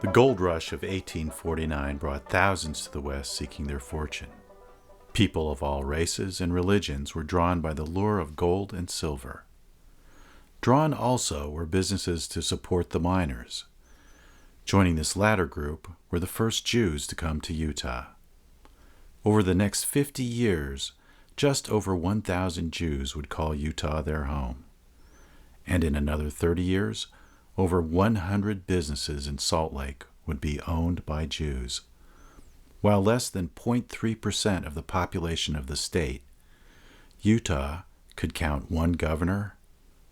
The gold rush of 1849 brought thousands to the West seeking their fortune. People of all races and religions were drawn by the lure of gold and silver. Drawn also were businesses to support the miners. Joining this latter group were the first Jews to come to Utah. Over the next 50 years, just over 1,000 Jews would call Utah their home. And in another 30 years, over 100 businesses in Salt Lake would be owned by Jews. While less than 0.3% of the population of the state, Utah could count 1 governor,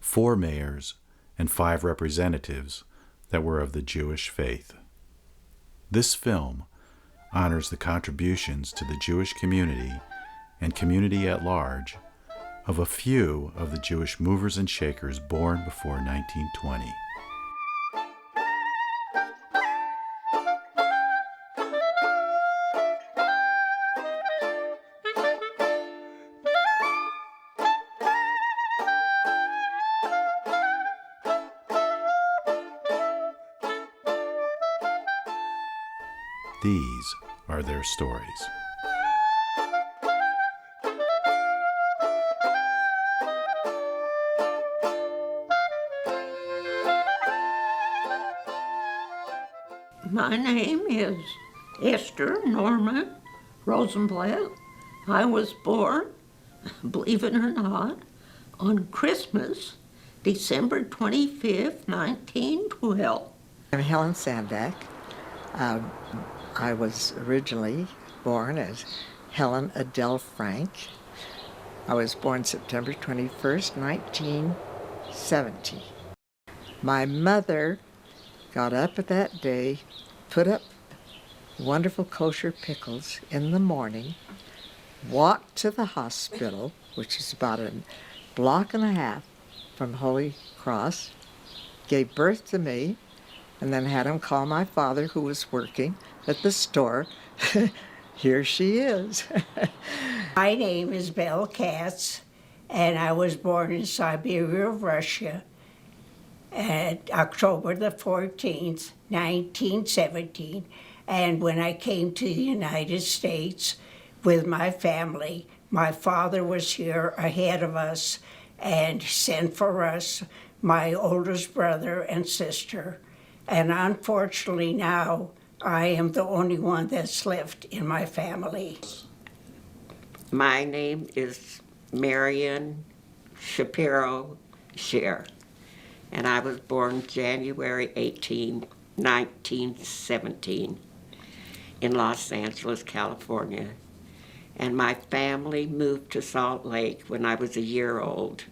4 mayors, and 5 representatives that were of the Jewish faith. This film honors the contributions to the Jewish community and community at large of a few of the Jewish movers and shakers born before 1920. These are their stories. My name is Esther Norma Rosenblatt. I was born, believe it or not, on Christmas, December 25th, 1912. I'm Helen Sandak. I was originally born as Helen Adele Frank. I was born September 21st, 1970. My mother got up at that day, put up wonderful kosher pickles in the morning, walked to the hospital, which is about a block and a half from Holy Cross, gave birth to me, and then had him call my father, who was working at the store. Here she is. My name is Belle Katz, and I was born in Siberia, Russia, at October the 14th, 1917. And when I came to the United States with my family, my father was here ahead of us and sent for us, my oldest brother and sister. And unfortunately now, I am the only one that's left in my family. My name is Marion Shapiro Scher, and I was born January 18, 1917 in Los Angeles, California. And my family moved to Salt Lake when I was a year old.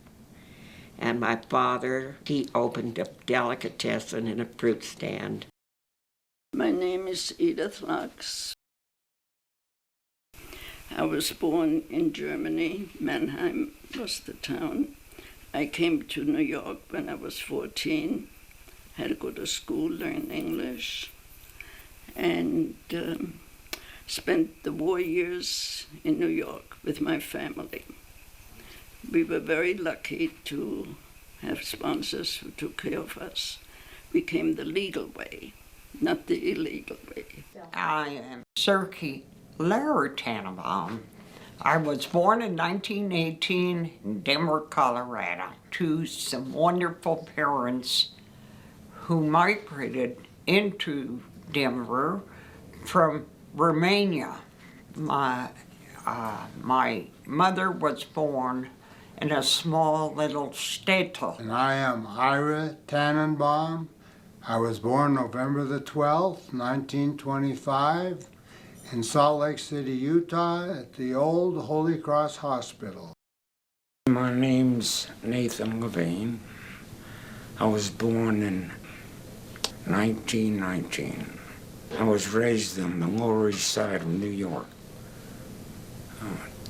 And my father, he opened a delicatessen and a fruit stand. My name is Edith Lux. I was born in Germany. Mannheim was the town. I came to New York when I was 14. Had to go to school, learn English, and spent the war years in New York with my family. We were very lucky to have sponsors who took care of us. We came the legal way, not the illegal way. I am Serki Larry Tannenbaum. I was born in 1918 in Denver, Colorado, to some wonderful parents who migrated into Denver from Romania. My mother was born in a small little shtetl. And I am Ira Tannenbaum. I was born November the 12th, 1925, in Salt Lake City, Utah, at the old Holy Cross Hospital. My name's Nathan Levine. I was born in 1919. I was raised on the Lower East Side of New York.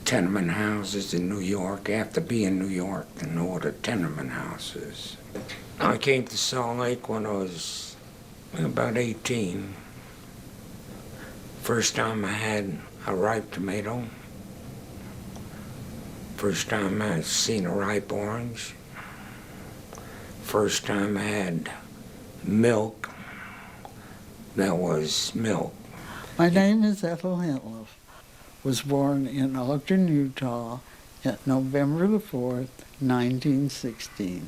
Tenement houses in New York. You have to be in New York to know what a tenement house is. I came to Salt Lake when I was about 18. First time I had a ripe tomato. First time I had seen a ripe orange. First time I had milk. that was milk. My name is Ethel Hentliff. Was born in Ogden, Utah, at November the 4th, 1916.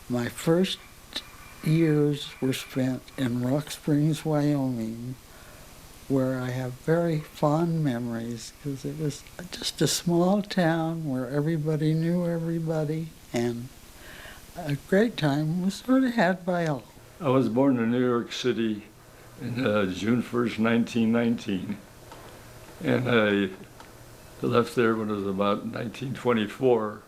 My first years were spent in Rock Springs, Wyoming, where I have very fond memories because it was just a small town where everybody knew everybody, and a great time was sort of had by all. I was born in New York City in June 1st, 1919, and I left there when it was about 1924,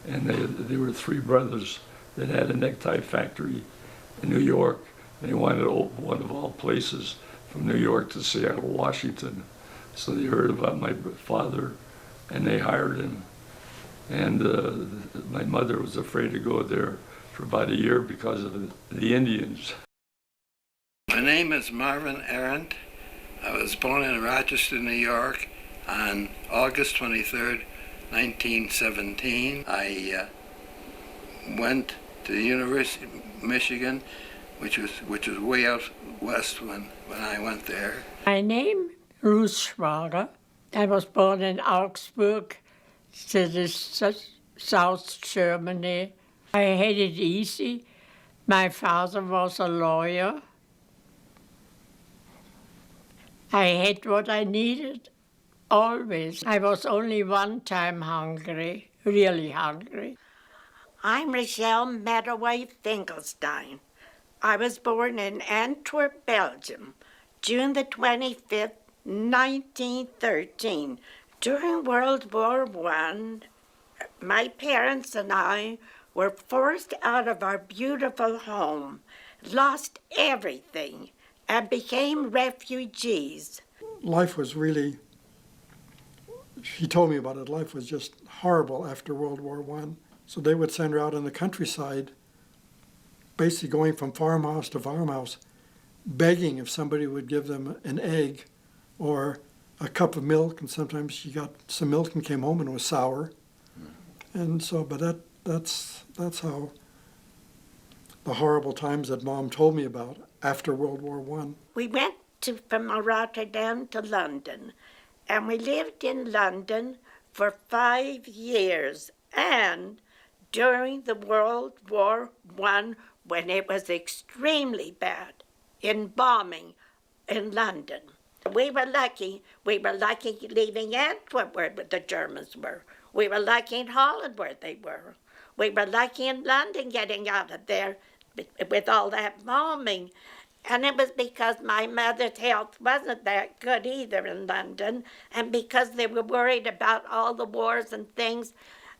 and they were three brothers that had a necktie factory in New York. They wanted to open one of all places from New York to Seattle, Washington. So they heard about my father, and they hired him. And my mother was afraid to go there for about a year because of the Indians. My name is Marvin Arendt. I was born in Rochester, New York on August 23rd, 1917. I went to the University of Michigan, which was way out west when I went there. My name Ruth Schwager. I was born in Augsburg, city South Germany. I had it easy. My father was a lawyer. I had what I needed, always. I was only one time hungry, really hungry. I'm Rochelle Medaway Finkelstein. I was born in Antwerp, Belgium, June the 25th, 1913. During World War I, my parents and I were forced out of our beautiful home, lost everything, and became refugees. Life was really, she told me about it, life was just horrible after World War I. So they would send her out in the countryside, basically going from farmhouse to farmhouse, begging if somebody would give them an egg or a cup of milk, and sometimes she got some milk and came home and it was sour. And so, but that's how the horrible times that Mom told me about after World War I. We went from Rotterdam to London, and we lived in London for 5 years, and during the World War I, when it was extremely bad in bombing in London. We were lucky leaving Antwerp where the Germans were. We were lucky in Holland where they were. We were lucky in London getting out of there with all that bombing. And it was because my mother's health wasn't that good either in London, and because they were worried about all the wars and things.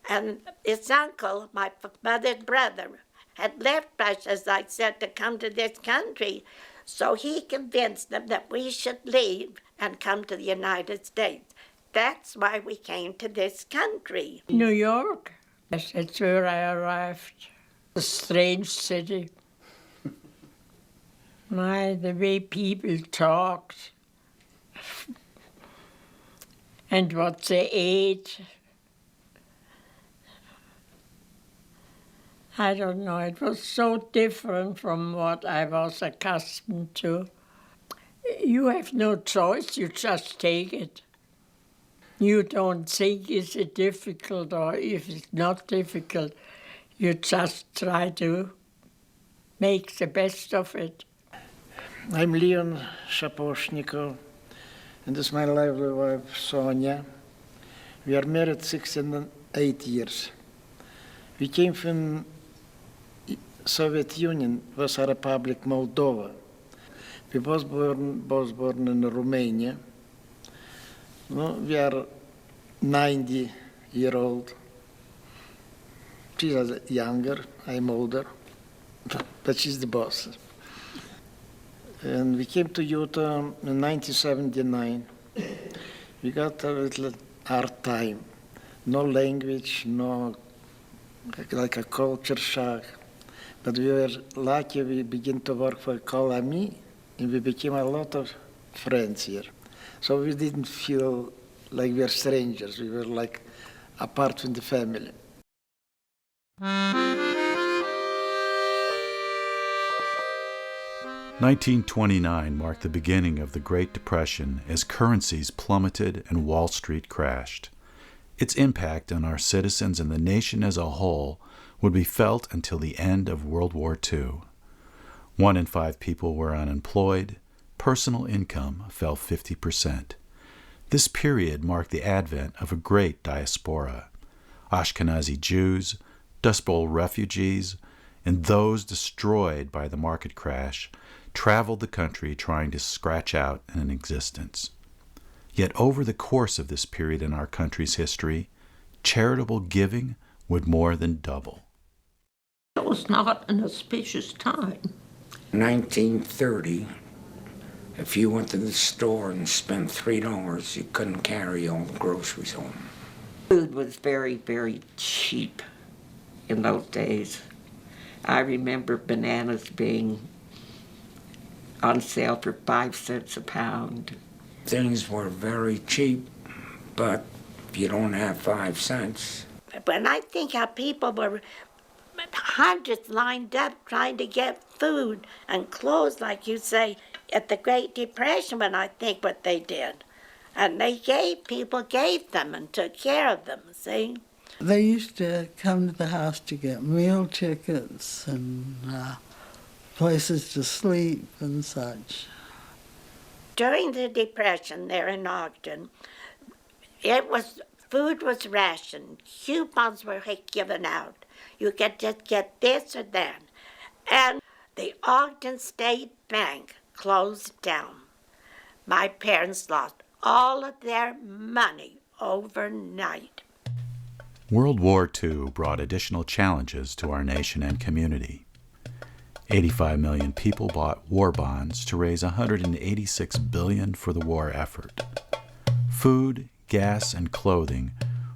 And his uncle, my mother's brother, had left Russia, as I said, to come to this country. So he convinced them that we should leave and come to the United States. That's why we came to this country. New York, yes, that's where I arrived. A strange city. The way people talked and what they ate. I don't know, it was so different from what I was accustomed to. You have no choice, you just take it. You don't think is it difficult, or if it's not difficult, you just try to make the best of it. I'm Leon Shaposhnikov, and this is my lovely wife, Sonia. We are married 68 years. We came from Soviet Union, was a Republic Moldova. We both born in Romania. No, we are 90-year-old. She is younger, I'm older, but she's the boss. And we came to Utah in 1979. We got a little hard time. No language, no like a culture shock. But we were lucky we began to work for Colami, and we became a lot of friends here. So we didn't feel like we were strangers. We were like apart from the family. 1929 marked the beginning of the Great Depression as currencies plummeted and Wall Street crashed. Its impact on our citizens and the nation as a whole would be felt until the end of World War II. 1 in 5 people were unemployed. Personal income fell 50%. This period marked the advent of a great diaspora. Ashkenazi Jews, Dust Bowl refugees, and those destroyed by the market crash traveled the country trying to scratch out an existence. Yet over the course of this period in our country's history, charitable giving would more than double. It was not an auspicious time. 1930, if you went to the store and spent $3, you couldn't carry all the groceries home. Food was very, very cheap in those days. I remember bananas being on sale for 5 cents a pound. Things were very cheap, but if you don't have 5 cents. When I think how people were hundreds lined up trying to get food and clothes, like you say, at the Great Depression, when I think what they did. And people gave them and took care of them, see? They used to come to the house to get meal tickets and places to sleep and such. During the Depression there in Ogden, food was rationed. Coupons were given out. You could just get this or that. And the Ogden State Bank closed down. My parents lost all of their money overnight. World War II brought additional challenges to our nation and community. 85 million people bought war bonds to raise $186 billion for the war effort. Food, gas, and clothing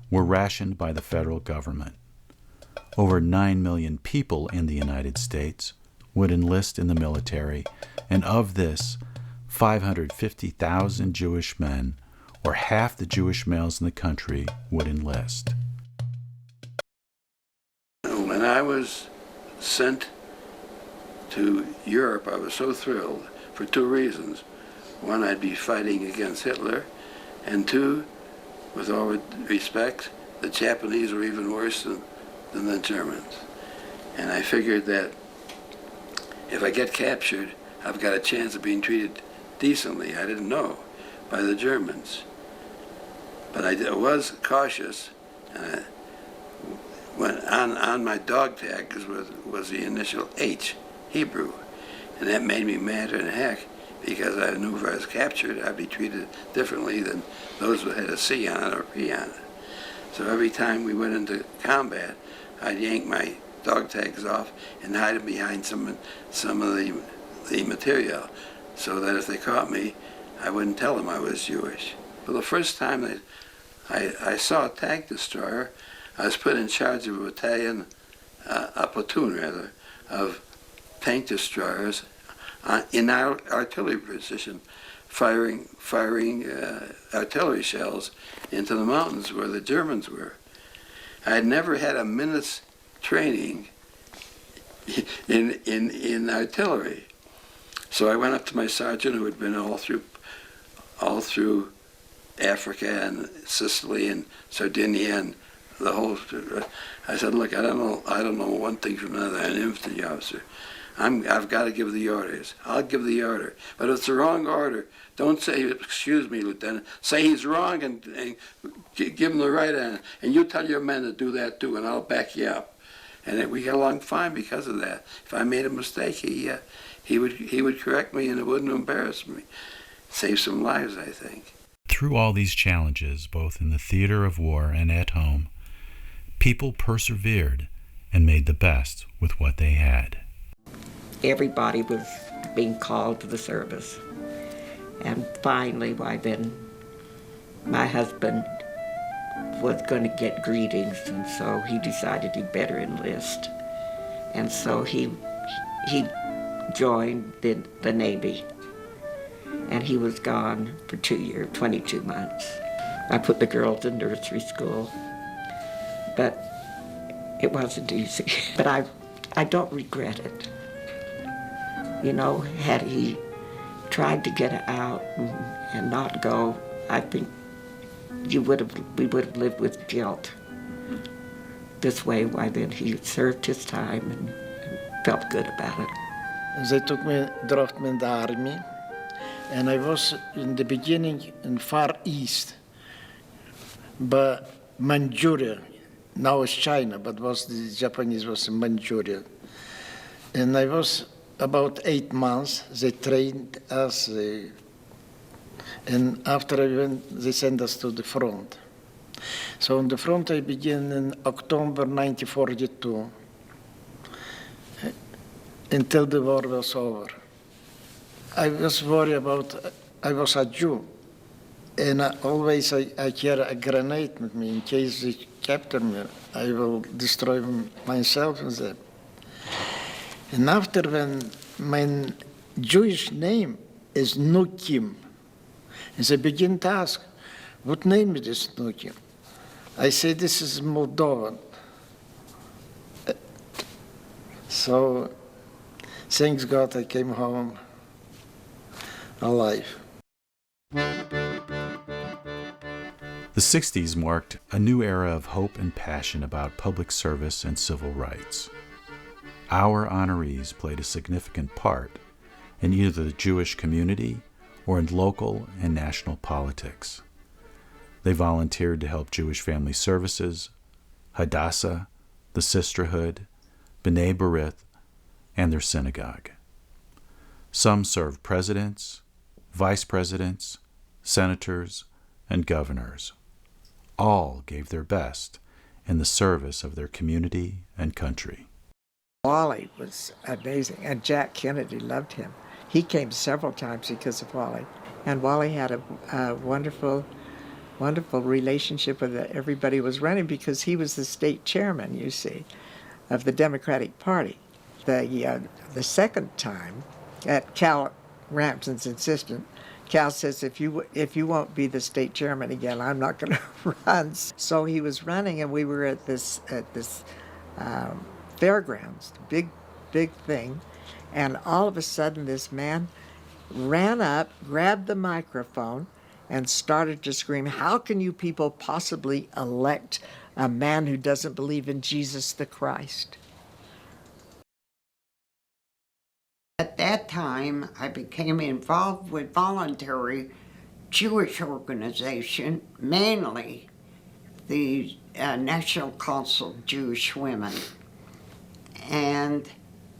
were rationed by the federal government. Over 9 million people in the United States would enlist in the military, and of this, 550,000 Jewish men, or half the Jewish males in the country, would enlist. When I was sent to Europe, I was so thrilled for 2 reasons. One, I'd be fighting against Hitler, and 2, with all respect, the Japanese were even worse than the Germans. And I figured that if I get captured, I've got a chance of being treated decently, I didn't know, by the Germans. But I was cautious. When on my dog tag was the initial H, Hebrew, and that made me madder than heck, because I knew if I was captured, I'd be treated differently than those who had a C on it or P on it. So every time we went into combat, I'd yank my dog tags off and hide them behind some of the material, so that if they caught me, I wouldn't tell them I was Jewish. But the first time that I saw a tank destroyer, I was put in charge of a battalion, a platoon rather, of tank destroyers in our artillery position, firing artillery shells into the mountains where the Germans were. I had never had a minute's training in artillery. So I went up to my sergeant, who had been all through Africa and Sicily and Sardinia and the whole. I said, look, I don't know one thing from another. I'm an infantry officer. I've got to give the orders. I'll give the order. But if it's the wrong order, don't say, excuse me, Lieutenant. Say he's wrong and give him the right answer. And you tell your men to do that too, and I'll back you up. And we got along fine because of that. If I made a mistake, he would correct me, and it wouldn't embarrass me. Save some lives, I think. Through all these challenges, both in the theater of war and at home, people persevered and made the best with what they had. Everybody was being called to the service. And finally, my husband was going to get greetings, and so he decided he'd better enlist. And so he joined the Navy, and he was gone for 2 years, 22 months. I put the girls in nursery school, but it wasn't easy. But I don't regret it. You know, had he tried to get out and not go, I think we would have lived with guilt. This way, why then he served his time and felt good about it. They took me, dropped me in the army, and I was in the beginning in Far East, but Manchuria. Now it's China, but was the Japanese was in Manchuria. And I was about 8 months. They trained us, and after I went, they sent us to the front. So on the front I began in October 1942 until the war was over. I was worried about, I was a Jew, and always I carry a grenade with me in case they capture me. I will destroy myself and them. And after when my Jewish name is Nukim, and they begin to ask, what name is this Nukim? I say, this is Moldovan. So, thanks God I came home alive. The 60s marked a new era of hope and passion about public service and civil rights. Our honorees played a significant part in either the Jewish community or in local and national politics. They volunteered to help Jewish Family Services, Hadassah, the Sisterhood, B'nai B'rith, and their synagogue. Some served presidents, vice presidents, senators, and governors. All gave their best in the service of their community and country. Wally was amazing, and Jack Kennedy loved him. He came several times because of Wally. And Wally had a wonderful relationship with everybody who was running because he was the state chairman, you see, of the Democratic Party. The second time, at Cal Ramsden's insistence, Cal says, if you won't be the state chairman again, I'm not going to run. So he was running, and we were at this fairgrounds, big thing, and all of a sudden this man ran up, grabbed the microphone, and started to scream, how can you people possibly elect a man who doesn't believe in Jesus the Christ? At that time, I became involved with voluntary Jewish organization, mainly the National Council of Jewish Women, and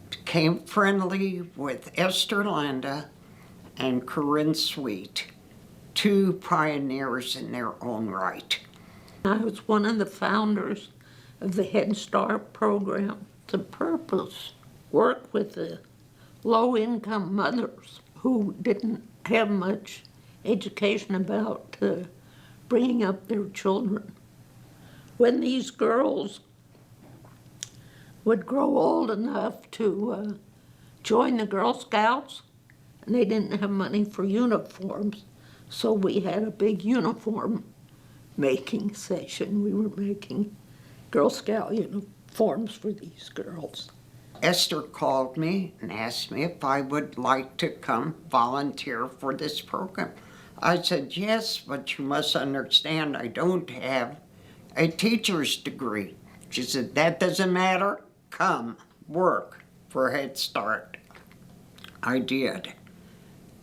became friendly with Esther Landa and Corinne Sweet, two pioneers in their own right. I was one of the founders of the Head Start program. The purpose, work with the low-income mothers who didn't have much education about bringing up their children. When these girls would grow old enough to join the Girl Scouts, and they didn't have money for uniforms, so we had a big uniform making session. We were making Girl Scout uniforms for these girls. Esther called me and asked me if I would like to come volunteer for this program. I said, yes, but you must understand I don't have a teacher's degree. She said, that doesn't matter. Come, work for Head Start. I did.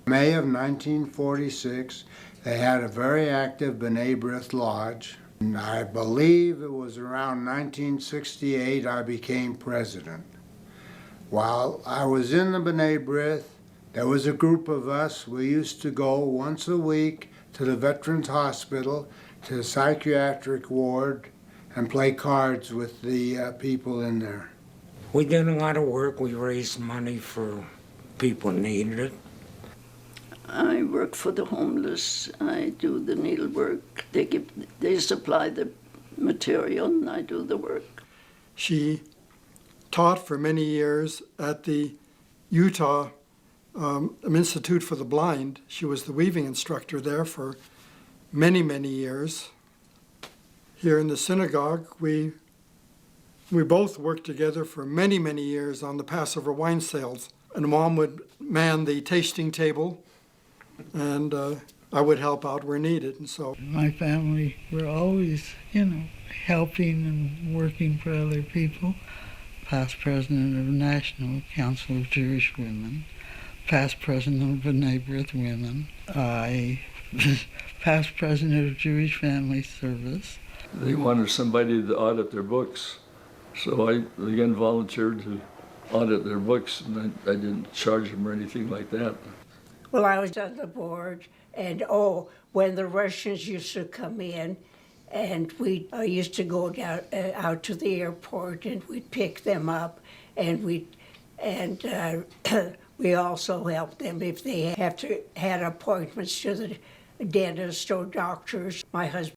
May of 1946, they had a very active B'nai B'rith Lodge. And I believe it was around 1968 I became president. While I was in the B'nai B'rith, there was a group of us. We used to go once a week to the Veterans Hospital, to the psychiatric ward, and play cards with the people in there. We did a lot of work. We raised money for people who needed it. I work for the homeless. I do the needlework. They supply the material, and I do the work. She taught for many years at the Utah Institute for the Blind. She was the weaving instructor there for many, many years. Here in the synagogue, we both worked together for many, many years on the Passover wine sales and Mom would man the tasting table, and I would help out where needed. And so my family were always, helping and working for other people. Past president of National Council of Jewish Women, past president of B'nai B'rith Women. I was past president of Jewish Family Service. They wanted somebody to audit their books, so I again volunteered to audit their books, and I didn't charge them or anything like that. Well, I was on the board, and when the Russians used to come in, and we used to go down out to the airport, and we'd pick them up, and we also helped them if they had appointments to the dentist or doctors. My husband